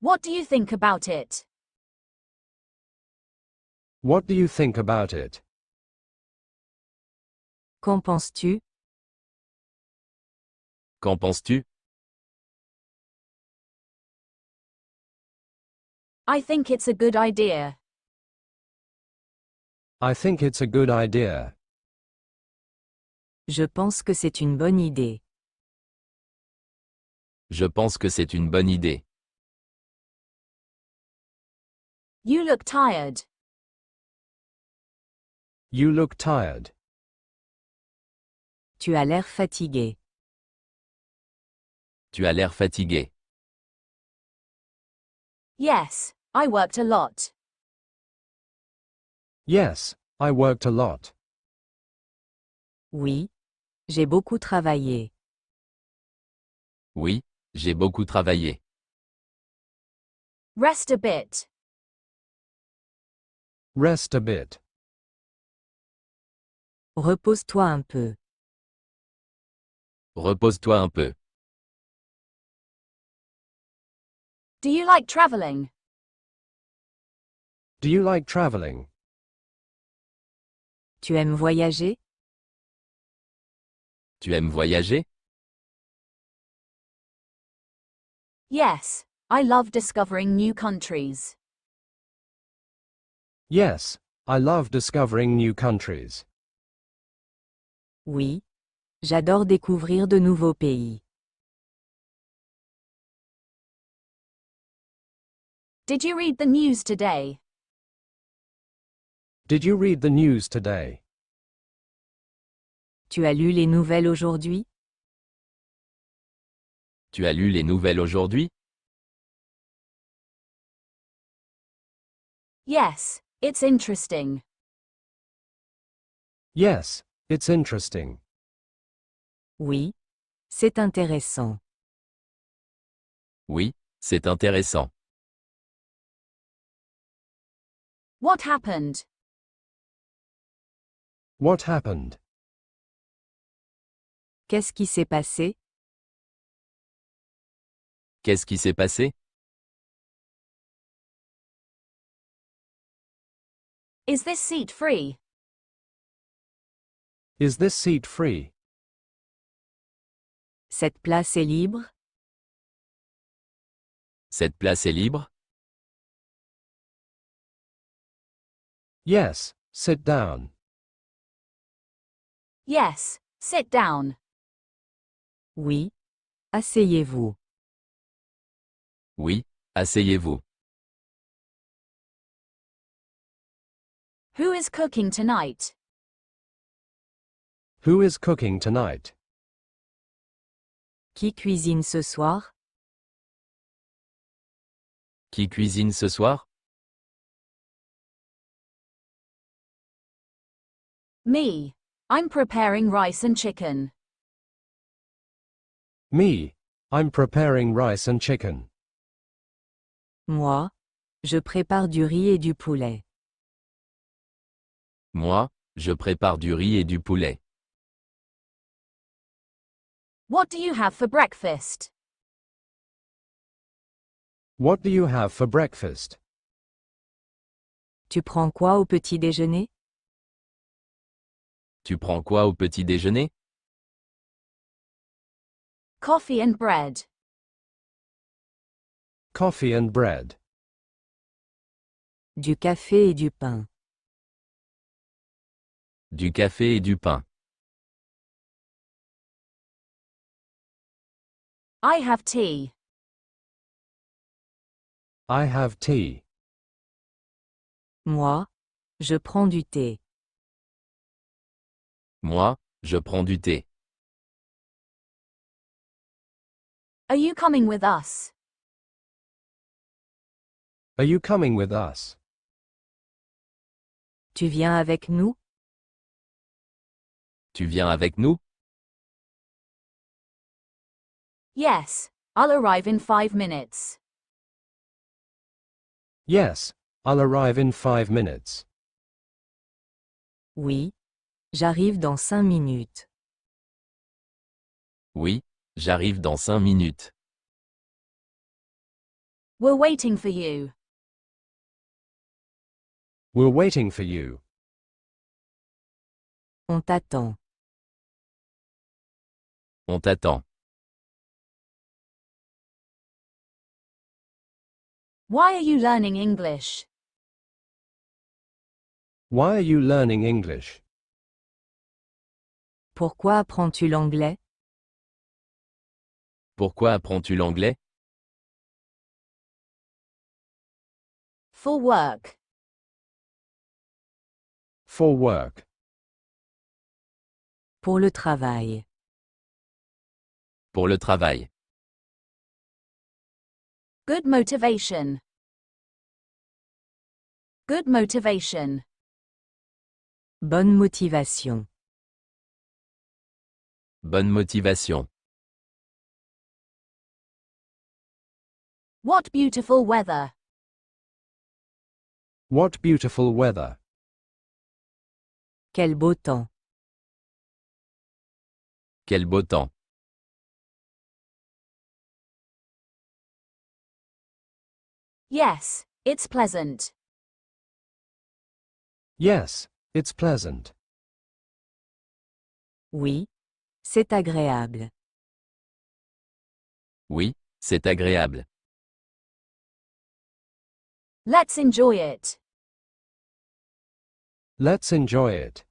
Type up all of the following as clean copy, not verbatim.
What do you think about it? What do you think about it? Qu'en penses-tu? Qu'en penses-tu? I think it's a good idea. I think it's a good idea. Je pense que c'est une bonne idée. Je pense que c'est une bonne idée. You look tired. You look tired. Tu as l'air fatigué. Tu as l'air fatigué. Yes, I worked a lot. Yes, I worked a lot. Oui, j'ai beaucoup travaillé. Oui, j'ai beaucoup travaillé. Rest a bit. Rest a bit. Repose-toi un peu. Repose-toi un peu. Do you like traveling? Do you like traveling? Tu aimes voyager? Tu aimes voyager? Yes, I love discovering new countries. Yes, I love discovering new countries. Oui, j'adore découvrir de nouveaux pays. Did you read the news today? Did you read the news today? Tu as lu les nouvelles aujourd'hui? Tu as lu les nouvelles aujourd'hui? Yes, it's interesting. Yes, it's interesting. Oui, c'est intéressant. Oui, c'est intéressant. What happened? What happened? Qu'est-ce qui s'est passé? Qu'est-ce qui s'est passé? Is this seat free? Is this seat free? Cette place est libre? Cette place est libre? Yes, sit down. Yes, sit down. Oui. Asseyez-vous. Oui, asseyez-vous. Who is cooking tonight? Who is cooking tonight? Qui cuisine ce soir? Qui cuisine ce soir? Me. I'm preparing rice and chicken. Me. I'm preparing rice and chicken. Moi, je prépare du riz et du poulet. Moi, je prépare du riz et du poulet. What do you have for breakfast? What do you have for breakfast? Tu prends quoi au petit déjeuner? Tu prends quoi au petit déjeuner? Coffee and bread. Coffee and bread. Du café et du pain. Du café et du pain. I have tea. I have tea. Moi, je prends du thé. Moi, je prends du thé. Are you coming with us? Are you coming with us? Tu viens avec nous? Tu viens avec nous? Yes, I'll arrive in 5 minutes. Yes, I'll arrive in 5 minutes. Oui. J'arrive dans 5 minutes. Oui, j'arrive dans 5 minutes. We're waiting for you. We're waiting for you. On t'attend. On t'attend. Why are you learning English? Why are you learning English? Pourquoi apprends-tu l'anglais? Pourquoi apprends-tu l'anglais? For work. For work. Pour le travail. Pour le travail. Good motivation. Good motivation. Bonne motivation. Bonne motivation. What beautiful weather. What beautiful weather. Quel beau temps. Quel beau temps. Yes, it's pleasant. Yes, it's pleasant. Oui, c'est agréable. Oui, c'est agréable. Let's enjoy it. Let's enjoy it.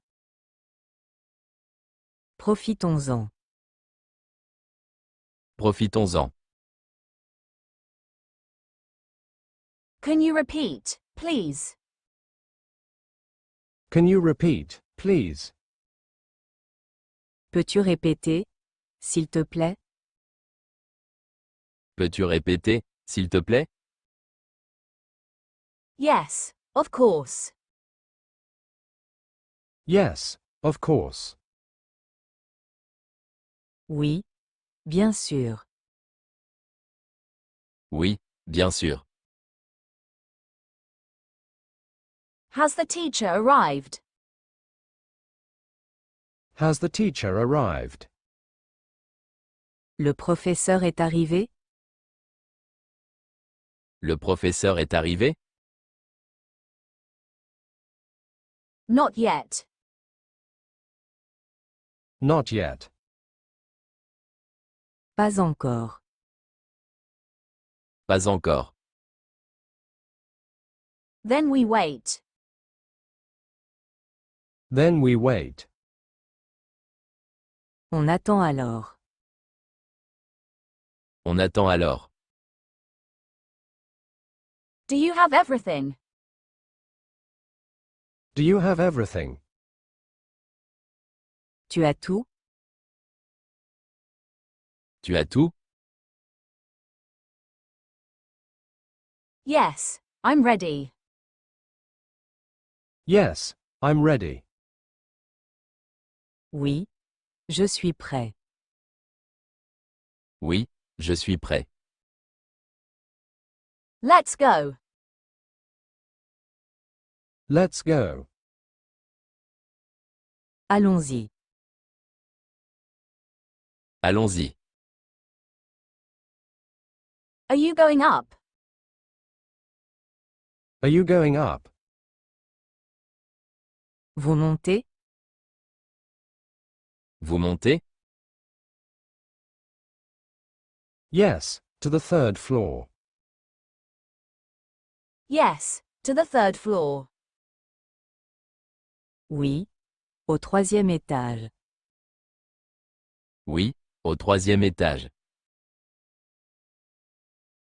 Profitons-en. Profitons-en. Can you repeat, please? Can you repeat, please? Peux-tu répéter, s'il te plaît? Peux-tu répéter, s'il te plaît? Yes, of course. Yes, of course. Oui, bien sûr. Oui, bien sûr. Has the teacher arrived? Has the teacher arrived? Le professeur est arrivé? Le professeur est arrivé? Not yet. Not yet. Pas encore. Pas encore. Then we wait. Then we wait. On attend alors. On attend alors. Do you have everything? Do you have everything? Tu as tout? Tu as tout? Yes, I'm ready. Yes, I'm ready. Oui, je suis prêt. Oui, je suis prêt. Let's go. Let's go. Allons-y. Allons-y. Are you going up? Are you going up? Vous montez? Vous montez? Yes, to the third floor. Yes, to the third floor. Oui, au troisième étage. Oui, au troisième étage.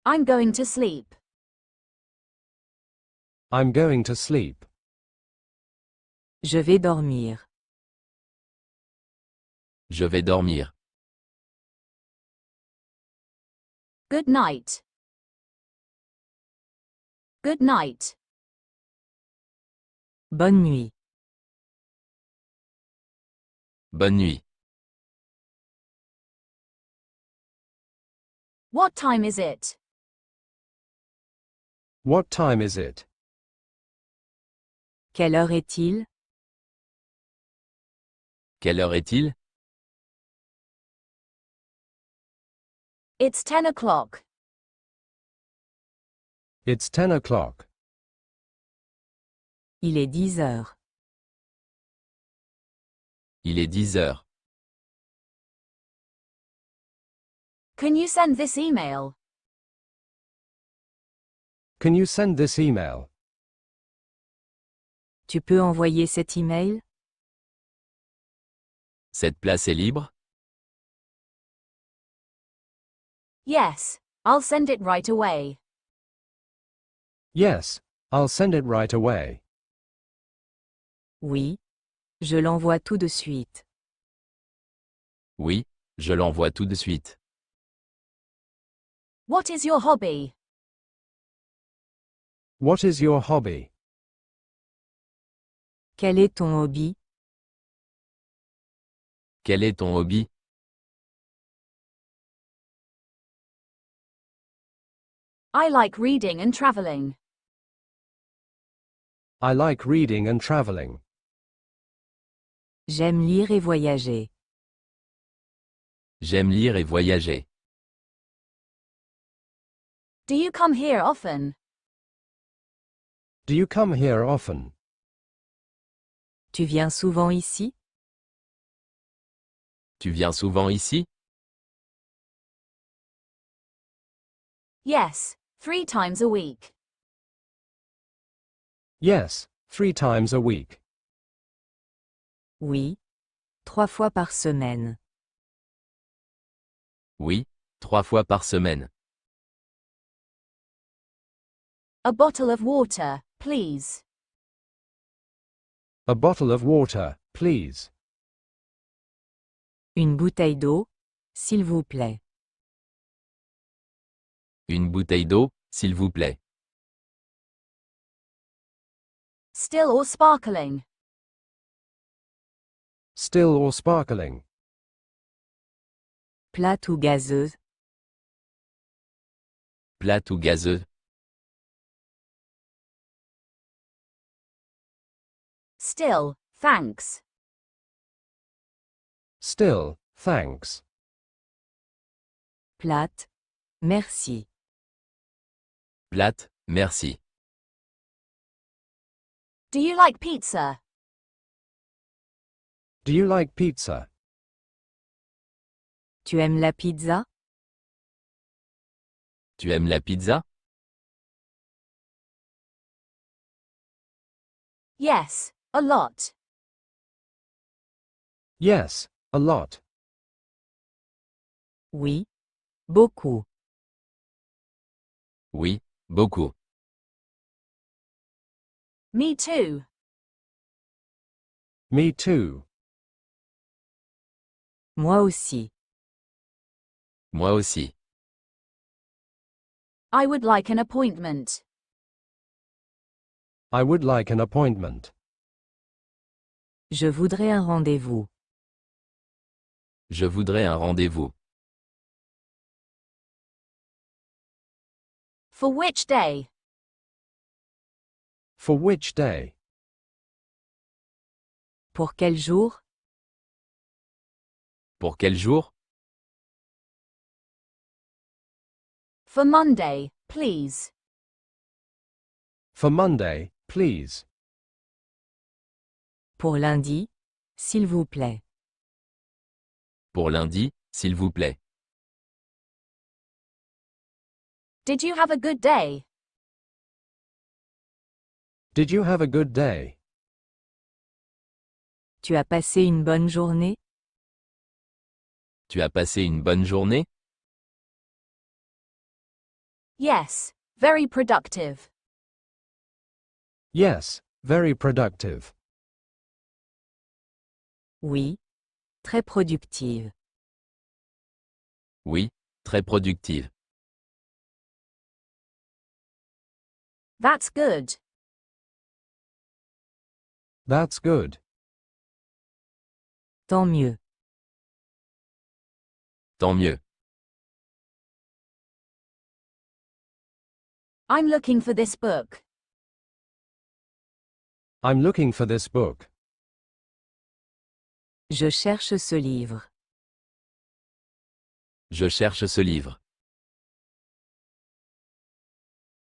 I'm going to sleep. I'm going to sleep. Je vais dormir. Je vais dormir. Good night. Good night. Bonne nuit. Bonne nuit. What time is it? What time is it? Quelle heure est-il? Quelle heure est-il? It's 10 o'clock. It's 10 o'clock. Il est 10 heures. Il est 10 heures. Can you send this email? Can you send this email? Tu peux envoyer cet email? Cette place est libre? Yes, I'll send it right away. Yes, I'll send it right away. Oui. Je l'envoie tout de suite. Oui, je l'envoie tout de suite. What is your hobby? What is your hobby? Quel est ton hobby? Quel est ton hobby? I like reading and traveling. I like reading and traveling. J'aime lire et voyager. J'aime lire et voyager. Do you come here often? Do you come here often? Tu viens souvent ici? Tu viens souvent ici? Yes, 3 times a week. Yes, 3 times a week. Oui. 3 fois par semaine. Oui, 3 fois par semaine. A bottle of water, please. A bottle of water, please. Une bouteille d'eau, s'il vous plaît. Une bouteille d'eau, s'il vous plaît. Still or sparkling? Still or sparkling? Plate ou gazeuse? Plate ou gazeuse? Still, thanks. Still, thanks. Plate. Merci. Plate, merci. Do you like pizza? Do you like pizza? Tu aimes la pizza? Tu aimes la pizza? Yes, a lot. Yes, a lot. Oui. Beaucoup. Oui, beaucoup. Me too. Me too. Moi aussi. Moi aussi. I would like an appointment. I would like an appointment. Je voudrais un rendez-vous. Je voudrais un rendez-vous. For which day? For which day? Pour quel jour? Pour quel jour? For Monday, please. For Monday, please. Pour lundi, s'il vous plaît. Pour lundi, s'il vous plaît. Did you have a good day? Did you have a good day? Tu as passé une bonne journée? Tu as passé une bonne journée? Yes, very productive. Yes, very productive. Oui. Très productive. Oui, très productive. That's good. That's good. Tant mieux. Tant mieux. I'm looking for this book. I'm looking for this book. Je cherche ce livre. Je cherche ce livre.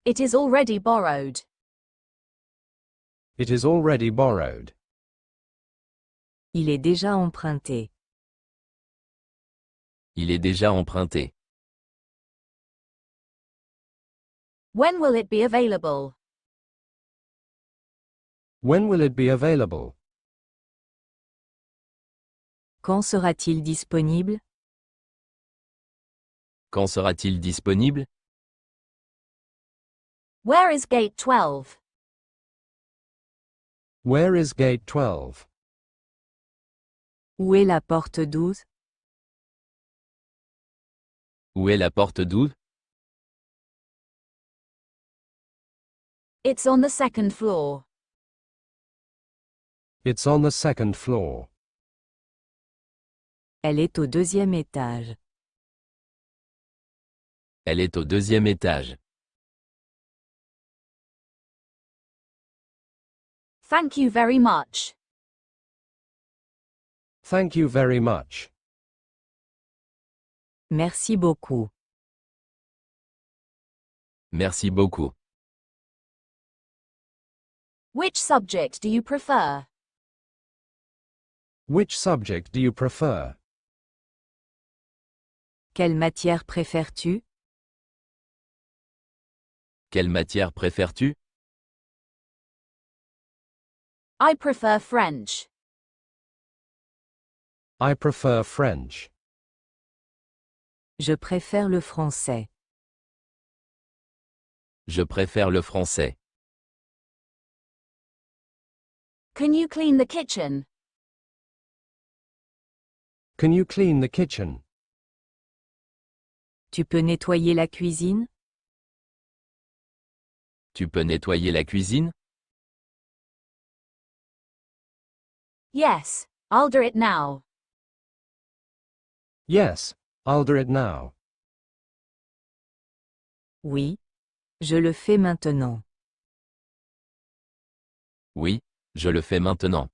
It is already borrowed. It is already borrowed. Il est déjà emprunté. Il est déjà emprunté. When will it be available? When will it be available? Quand sera-t-il disponible? Quand sera-t-il disponible? Where is gate 12? Where is gate 12? Où est la porte 12? Où est la porte 12? It's on the second floor. It's on the second floor. Elle est au deuxième étage. Elle est au deuxième étage. Thank you very much. Thank you very much. Merci beaucoup. Merci beaucoup. Which subject do you prefer? Which subject do you prefer? Quelle matière préfères-tu? Quelle matière préfères-tu? I prefer French. I prefer French. Je préfère le français. Je préfère le français. Can you clean the kitchen? Can you clean the kitchen? Tu peux nettoyer la cuisine? Tu peux nettoyer la cuisine? Yes, I'll do it now. Yes, I'll do it now. Oui. Je le fais maintenant. Oui, je le fais maintenant.